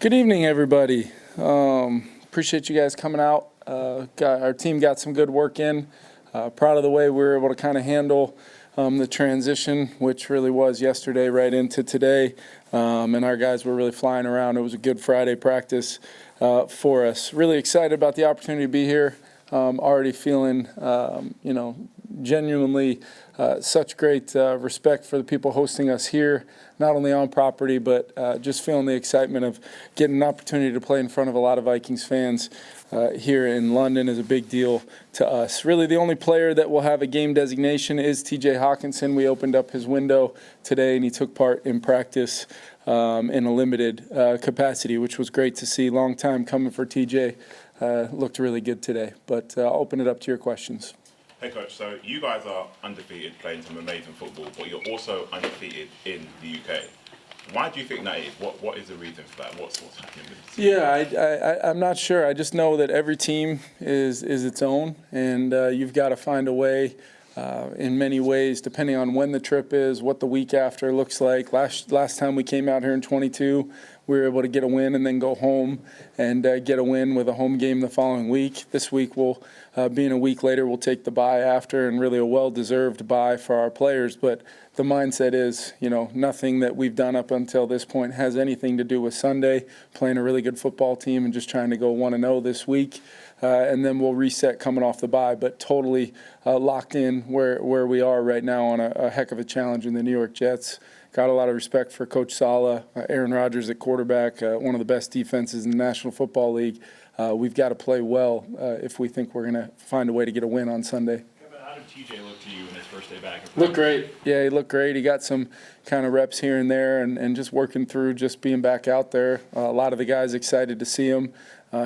Good evening, everybody. Appreciate you guys coming out. Our team got some good work in. Proud of the way we were able to kind of handle the transition, which really was yesterday right into today. And our guys were really flying around. It was a good Friday practice for us. Really excited about the opportunity to be here. Already feeling, genuinely such great respect for the people hosting us here, not only on property, but just feeling the excitement of getting an opportunity to play in front of a lot of Vikings fans here in London is a big deal to us. Really, the only player that will have a game designation is TJ Hockenson. We opened up his window today, and he took part in practice in a limited capacity, which was great to see. Long time coming for TJ. Looked really good today. But I'll open it up to your questions. Hey Coach, so you guys are undefeated, playing some amazing football, but you're also undefeated in the UK. Why do you think that is? What is the reason for that? What's happening with this? Yeah, I'm not sure. I just know that every team is its own, and you've got to find a way in many ways, depending on when the trip is, what the week after looks like. Last time we came out here in 22, we were able to get a win and then go home and get a win with a home game the following week. This week, being a week later, we'll take the bye after, and really a well-deserved bye for our players. But the mindset is, nothing that we've done up until this point has anything to do with Sunday, playing a really good football team and just trying to go 1-0 this week. And then we'll reset coming off the bye, but totally locked in where we are right now on a heck of a challenge in the New York Jets. Got a lot of respect for Coach Saleh, Aaron Rodgers at quarterback, one of the best defenses in the National Football League. We've got to play well if we think we're going to find a way to get a win on Sunday. How did TJ look to you in his first day back? Looked great. Yeah, he looked great. He got some kind of reps here and there and just working through just being back out there. A lot of the guys excited to see him.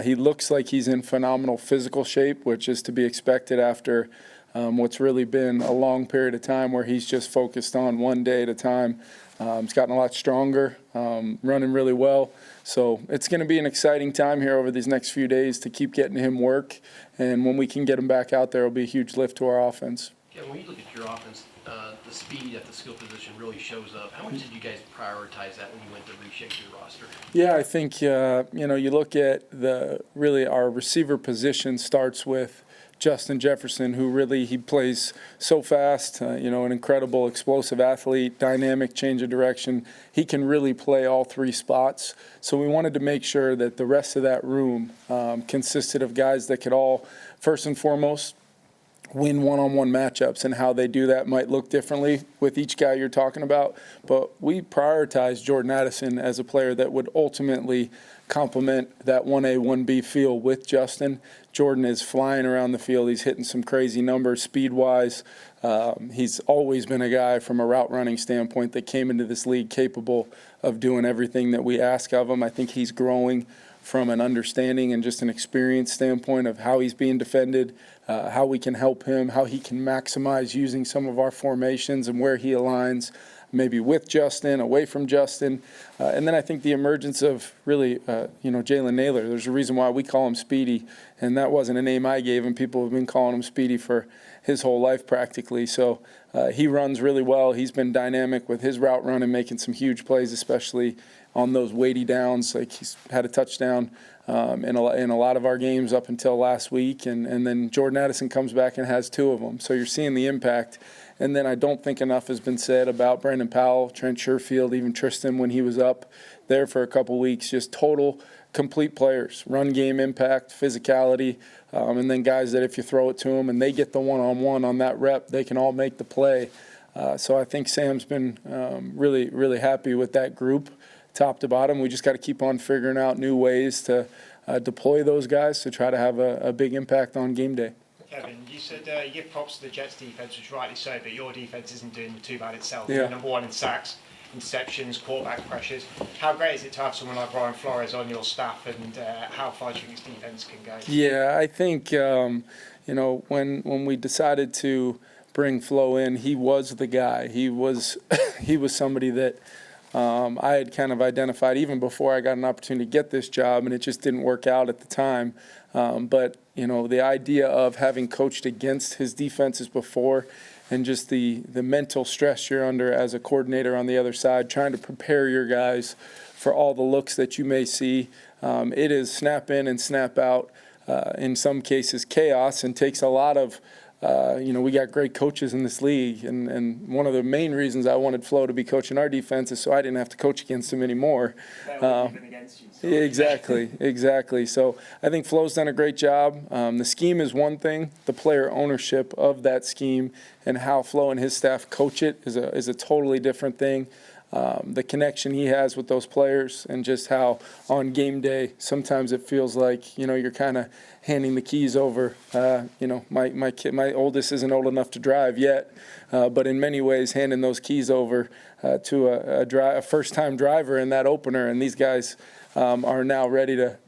He looks like he's in phenomenal physical shape, which is to be expected after what's really been a long period of time where he's just focused on one day at a time. He's gotten a lot stronger, running really well. So it's going to be an exciting time here over these next few days to keep getting him work. And when we can get him back out there, it'll be a huge lift to our offense. Yeah, when you look at your offense, the speed at the skill position really shows up. How much did you guys prioritize that when you went to reshape your roster? Yeah, I think, you look at our receiver position starts with Justin Jefferson, who really, he plays so fast, an incredible explosive athlete, dynamic, change of direction. He can really play all three spots. So we wanted to make sure that the rest of that room consisted of guys that could all, first and foremost, win one-on-one matchups, and how they do that might look differently with each guy you're talking about. But we prioritized Jordan Addison as a player that would ultimately complement that 1A, 1B feel with Justin. Jordan is flying around the field. He's hitting some crazy numbers speed-wise. He's always been a guy from a route running standpoint that came into this league capable of doing everything that we ask of him. I think he's growing from an understanding and just an experience standpoint of how he's being defended, how we can help him, how he can maximize using some of our formations and where he aligns, maybe with Justin, away from Justin. And then I think the emergence of really, Jalen Naylor. There's a reason why we call him Speedy, and that wasn't a name I gave him. People have been calling him Speedy for his whole life practically. So he runs really well. He's been dynamic with his route running, making some huge plays, especially on those weighty downs. Like, he's had a touchdown in a lot of our games up until last week. And then Jordan Addison comes back and has two of them. So you're seeing the impact. And then I don't think enough has been said about Brandon Powell, Trent Sherfield, even Tristan when he was up there for a couple weeks. Just total, complete players. Run game impact, physicality, and then guys that if you throw it to them and they get the one-on-one on that rep, they can all make the play. So I think Sam's been really, really happy with that group, top to bottom. We just got to keep on figuring out new ways to deploy those guys to try to have a big impact on game day. Kevin, you said you give props to the Jets defense, which rightly so, but your defense isn't doing too bad itself. Yeah. You're number one in sacks, interceptions, quarterback pressures. How great is it to have someone like Brian Flores on your staff, and how far do you think his defense can go? Yeah, I think when we decided to bring Flo in, he was the guy. He was somebody that I had kind of identified even before I got an opportunity to get this job, and it just didn't work out at the time. But the idea of having coached against his defenses before, and just the mental stress you're under as a coordinator on the other side, trying to prepare your guys for all the looks that you may see. It is snap in and snap out, in some cases chaos, and takes a lot of we got great coaches in this league, and one of the main reasons I wanted Flo to be coaching our defense is so I didn't have to coach against him anymore. Against you, so. Exactly. So I think Flo's done a great job. The scheme is one thing. The player ownership of that scheme and how Flo and his staff coach it is a totally different thing. The connection he has with those players, and just how on game day sometimes it feels like you're kind of handing the keys over. My oldest isn't old enough to drive yet, but in many ways handing those keys over to a first-time driver in that opener, and these guys are now ready to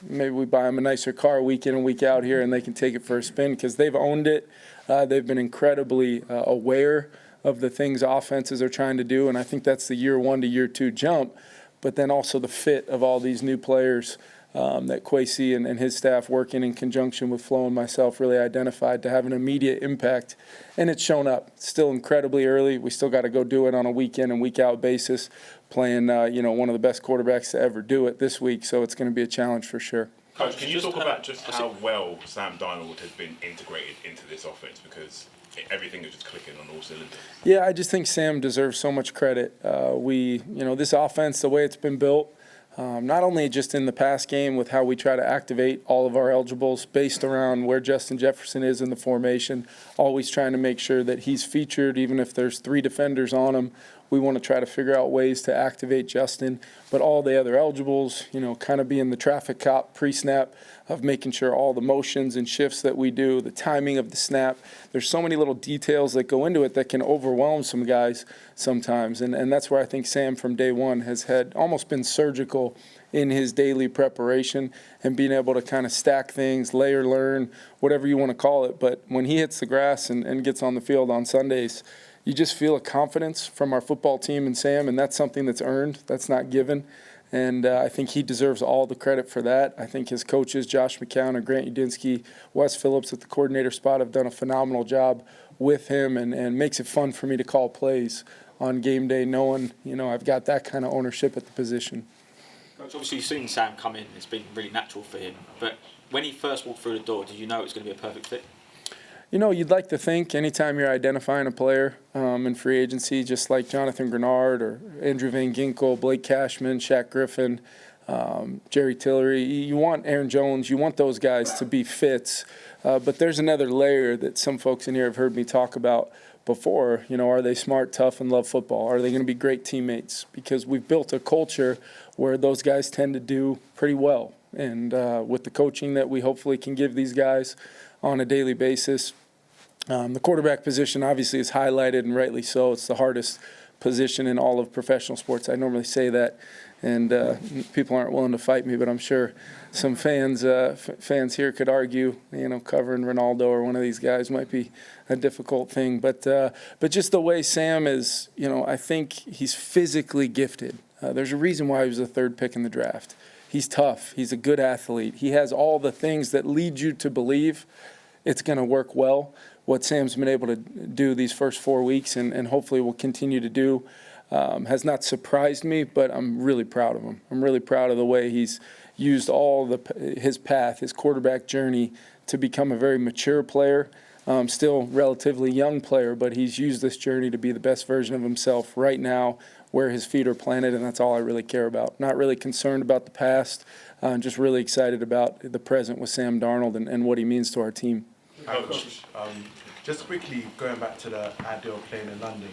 maybe we buy them a nicer car week in and week out here, and they can take it for a spin because they've owned it. They've been incredibly aware of the things offenses are trying to do, and I think that's the year 1 to year 2 jump, but then also the fit of all these new players that Kwesi and his staff, working in conjunction with Flo and myself, really identified to have an immediate impact, and it's shown up. Still incredibly early. We still got to go do it on a week in and week out basis, playing one of the best quarterbacks to ever do it this week, so it's going to be a challenge for sure. Coach, can you talk about just how well Sam Darnold has been integrated into this offense? Because everything is just clicking on all cylinders. Yeah, I just think Sam deserves so much credit. This offense, the way it's been built, not only just in the pass game with how we try to activate all of our eligibles based around where Justin Jefferson is in the formation, always trying to make sure that he's featured, even if there's 3 defenders on him. We want to try to figure out ways to activate Justin, but all the other eligibles, kind of being the traffic cop pre-snap of making sure all the motions and shifts that we do, the timing of the snap, there's so many little details that go into it that can overwhelm some guys sometimes. And that's where I think Sam from day one has had almost been surgical in his daily preparation and being able to kind of stack things, layer, learn, whatever you want to call it. But when he hits the grass and gets on the field on Sundays, you just feel a confidence from our football team and Sam, and that's something that's earned. That's not given. And I think he deserves all the credit for that. I think his coaches, Josh McCown and Grant Udinsky, Wes Phillips at the coordinator spot, have done a phenomenal job with him, and makes it fun for me to call plays on game day, knowing, I've got that kind of ownership at the position. Coach, obviously you've seen Sam come in. It's been really natural for him. But when he first walked through the door, did you know it was going to be a perfect fit? You'd like to think anytime you're identifying a player in free agency, just like Jonathan Grenard or Andrew Van Ginkel, Blake Cashman, Shaq Griffin, Jerry Tillery, you want Aaron Jones, you want those guys to be fits. But there's another layer that some folks in here have heard me talk about before. Are they smart, tough, and love football? Are they going to be great teammates? Because we've built a culture where those guys tend to do pretty well. And with the coaching that we hopefully can give these guys on a daily basis, the quarterback position obviously is highlighted, and rightly so. It's the hardest position in all of professional sports. I normally say that, and people aren't willing to fight me, but I'm sure some fans here could argue, covering Ronaldo or one of these guys might be a difficult thing. But just the way Sam is, I think he's physically gifted. There's a reason why he was the 3rd pick in the draft. He's tough. He's a good athlete. He has all the things that lead you to believe it's going to work well. What Sam's been able to do these first 4 weeks, and hopefully will continue to do, has not surprised me, but I'm really proud of him. I'm really proud of the way he's used his path, his quarterback journey, to become a very mature player, still relatively young player, but he's used this journey to be the best version of himself right now, where his feet are planted, and that's all I really care about. Not really concerned about the past, just really excited about the present with Sam Darnold and what he means to our team. Coach, just quickly going back to the idea of playing in London.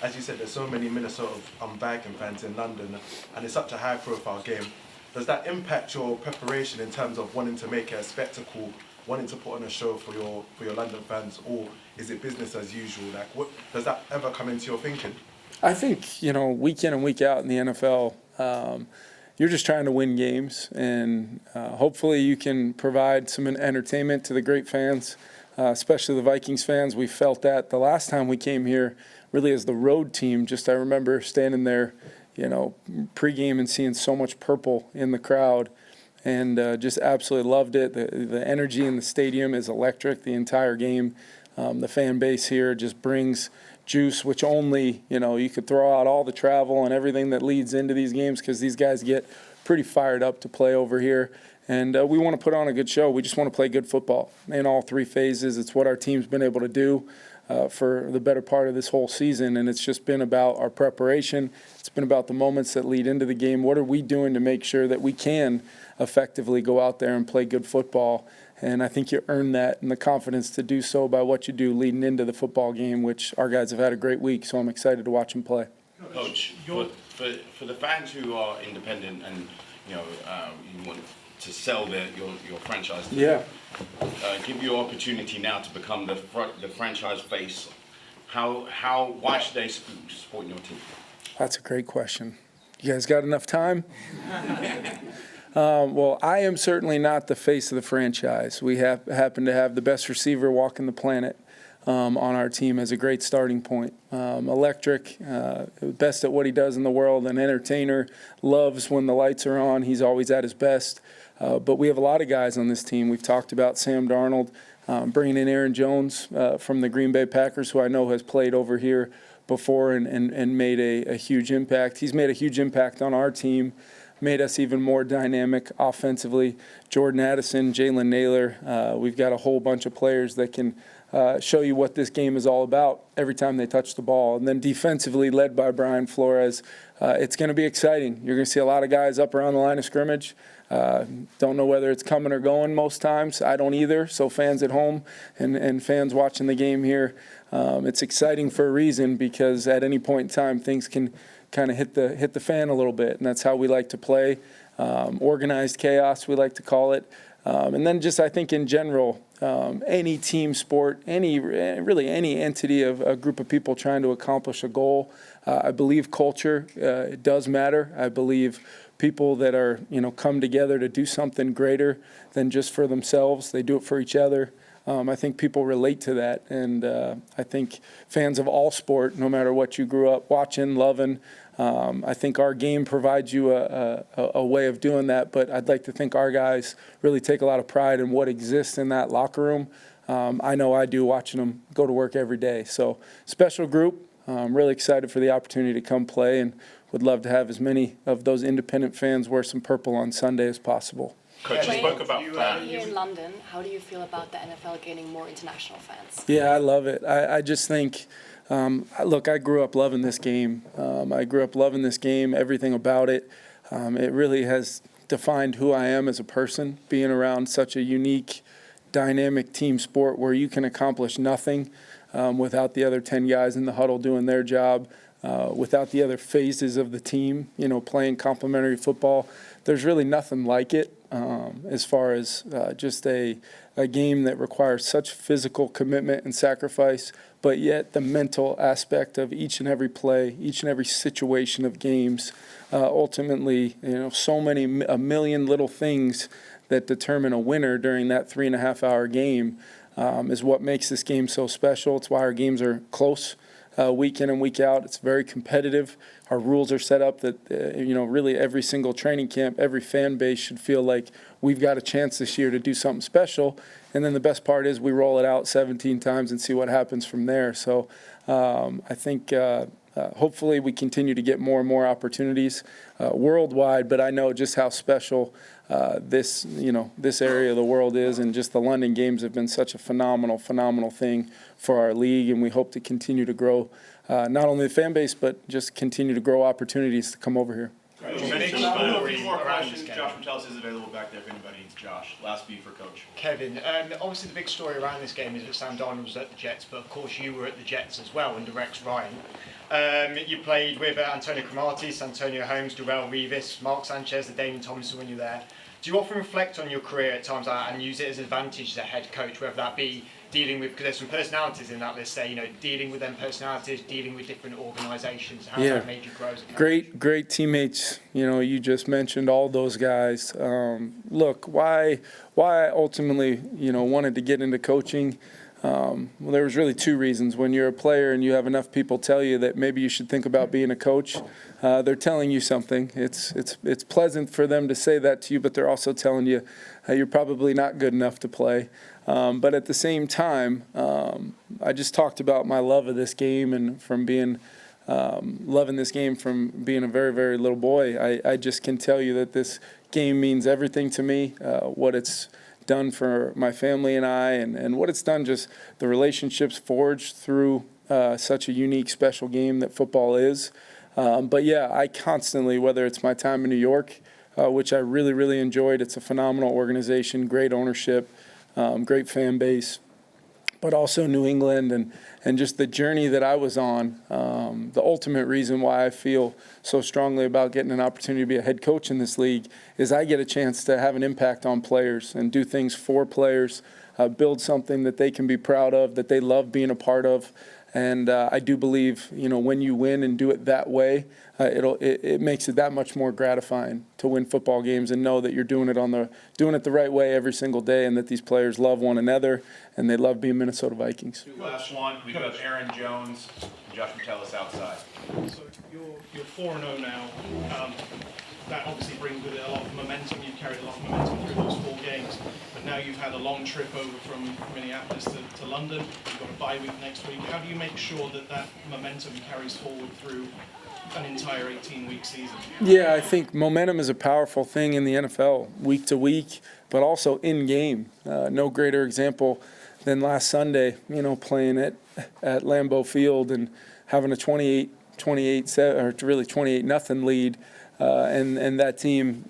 As you said, there's so many Minnesota Viking fans in London, and it's such a high-profile game. Does that impact your preparation in terms of wanting to make it a spectacle, wanting to put on a show for your London fans, or is it business as usual? What does that ever come into your thinking? I think, week in and week out in the NFL, you're just trying to win games, and hopefully you can provide some entertainment to the great fans, especially the Vikings fans. We felt that the last time we came here, really as the road team. I remember standing there, pregame and seeing so much purple in the crowd, and just absolutely loved it. The energy in the stadium is electric the entire game. The fan base here just brings juice, which only, you could throw out all the travel and everything that leads into these games because these guys get pretty fired up to play over here. And we want to put on a good show. We just want to play good football in all three phases. It's what our team's been able to do for the better part of this whole season, and it's just been about our preparation. It's been about the moments that lead into the game. What are we doing to make sure that we can effectively go out there and play good football? And I think you earn that and the confidence to do so by what you do leading into the football game, which our guys have had a great week, so I'm excited to watch them play. Coach, for the fans who are independent and you want to sell your franchise, give you opportunity now to become the franchise face. Why should they support your team? That's a great question. You guys got enough time? Well, I am certainly not the face of the franchise. We happen to have the best receiver walking the planet on our team as a great starting point. Electric, best at what he does in the world, an entertainer, loves when the lights are on. He's always at his best. But we have a lot of guys on this team. We've talked about Sam Darnold, bringing in Aaron Jones from the Green Bay Packers, who I know has played over here before and made a huge impact. He's made a huge impact on our team, made us even more dynamic offensively. Jordan Addison, Jalen Naylor, we've got a whole bunch of players that can show you what this game is all about every time they touch the ball. And then defensively, led by Brian Flores, it's going to be exciting. You're going to see a lot of guys up around the line of scrimmage. Don't know whether it's coming or going most times. I don't either. So fans at home and fans watching the game here, it's exciting for a reason because at any point in time things can kind of hit the fan a little bit, and that's how we like to play. Organized chaos, we like to call it. And then just I think in general, any team sport, really any entity of a group of people trying to accomplish a goal, I believe culture it does matter. I believe people that are come together to do something greater than just for themselves. They do it for each other. I think people relate to that, and I think fans of all sport, no matter what you grew up watching, loving, I think our game provides you a way of doing that, but I'd like to think our guys really take a lot of pride in what exists in that locker room. I know I do, watching them go to work every day. So special group. I'm really excited for the opportunity to come play and would love to have as many of those independent fans wear some purple on Sunday as possible. Coach, you spoke about fans. Here in London, how do you feel about the NFL gaining more international fans? Yeah, I love it. I just think, look, I grew up loving this game. Everything about it. It really has defined who I am as a person, being around such a unique, dynamic team sport where you can accomplish nothing without the other 10 guys in the huddle doing their job, without the other phases of the team, playing complementary football. There's really nothing like it as far as just a game that requires such physical commitment and sacrifice, but yet the mental aspect of each and every play, each and every situation of games, ultimately, a million little things that determine a winner during that 3.5-hour game is what makes this game so special. It's why our games are close week in and week out. It's very competitive. Our rules are set up that, really every single training camp, every fan base should feel like we've got a chance this year to do something special. And then the best part is we roll it out 17 times and see what happens from there. So I think hopefully we continue to get more and more opportunities worldwide, but I know just how special this area of the world is, and just the London games have been such a phenomenal thing for our league, and we hope to continue to grow not only the fan base, but just continue to grow opportunities to come over here. A few more questions. Josh Metellus is available back there if anybody needs Josh. Last few for Coach. Kevin, obviously the big story around this game is that Sam Darnold was at the Jets, but of course you were at the Jets as well under Rex Ryan. You played with Antonio Cromartie, Antonio Holmes, Darrell Revis, Mark Sanchez, and Damon Thompson when you were there. Do you often reflect on your career at times and use it as an advantage as a head coach, whether that be dealing with, because there's some personalities in that list, dealing with them personalities, dealing with different organisations, how that made you grow as a coach? Great teammates. You just mentioned all those guys. Look, why I ultimately, wanted to get into coaching Well, there was really two reasons. When you're a player and you have enough people tell you that maybe you should think about being a coach, they're telling you something. It's pleasant for them to say that to you, but they're also telling you you're probably not good enough to play. But at the same time, I just talked about my love of this game and from being loving this game from being a very, very little boy. I just can tell you that this game means everything to me, what it's done for my family and I, and what it's done, just the relationships forged through such a unique, special game that football is. But yeah, I constantly, whether it's my time in New York, which I really, really enjoyed, it's a phenomenal organization, great ownership, great fan base, but also New England and just the journey that I was on. The ultimate reason why I feel so strongly about getting an opportunity to be a head coach in this league is I get a chance to have an impact on players and do things for players, build something that they can be proud of, that they love being a part of. And I do believe, when you win and do it that way, it makes it that much more gratifying to win football games and know that you're doing it the right way every single day, and that these players love one another and they love being Minnesota Vikings. Last one, we've got Aaron Jones and Josh Metellus outside. So you're 4-0 now. That obviously brings with it a lot of momentum. You've carried a lot of momentum through those 4 games. But now you've had a long trip over from Minneapolis to London. You've got a bye week next week. How do you make sure that momentum carries forward through an entire 18-week season? Yeah, I think momentum is a powerful thing in the NFL, week to week, but also in game. No greater example than last Sunday, playing at Lambeau Field and having a 28-0 lead. And that team,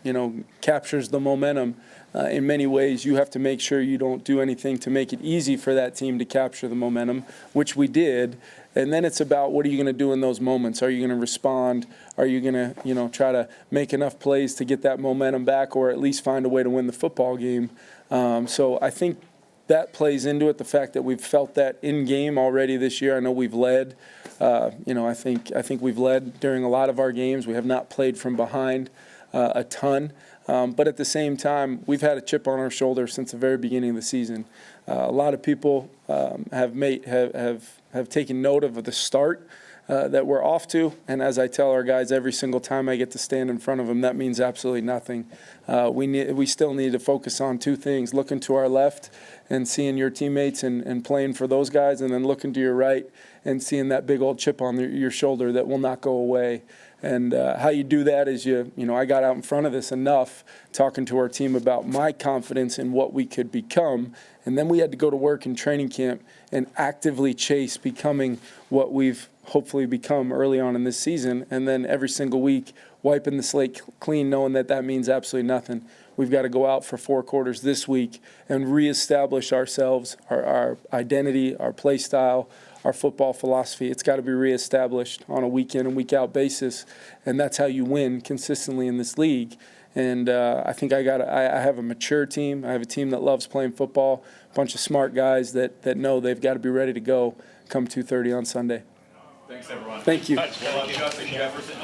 captures the momentum. In many ways, you have to make sure you don't do anything to make it easy for that team to capture the momentum, which we did. And then it's about what are you going to do in those moments? Are you going to respond? Are you going to, try to make enough plays to get that momentum back, or at least find a way to win the football game? So I think that plays into it. The fact that we've felt that in game already this year. I know we've led. I think we've led during a lot of our games. We have not played from behind a ton. But at the same time, we've had a chip on our shoulder since the very beginning of the season. A lot of people have taken note of the start that we're off to. And as I tell our guys every single time I get to stand in front of them, that means absolutely nothing. We still need to focus on 2 things: looking to our left and seeing your teammates and playing for those guys, and then looking to your right and seeing that big old chip on your shoulder that will not go away. And how you do that is I got out in front of this enough talking to our team about my confidence in what we could become. And then we had to go to work in training camp and actively chase becoming what we've hopefully become early on in this season. And then every single week, wiping the slate clean, knowing that means absolutely nothing. We've got to go out for 4 quarters this week and reestablish ourselves, our identity, our play style, our football philosophy. It's got to be reestablished on a week in and week out basis, and that's how you win consistently in this league. And I think I have a mature team. I have a team that loves playing football, a bunch of smart guys that know they've got to be ready to go come 2:30 on Sunday. Thanks, everyone. Thank you. Justin Jefferson.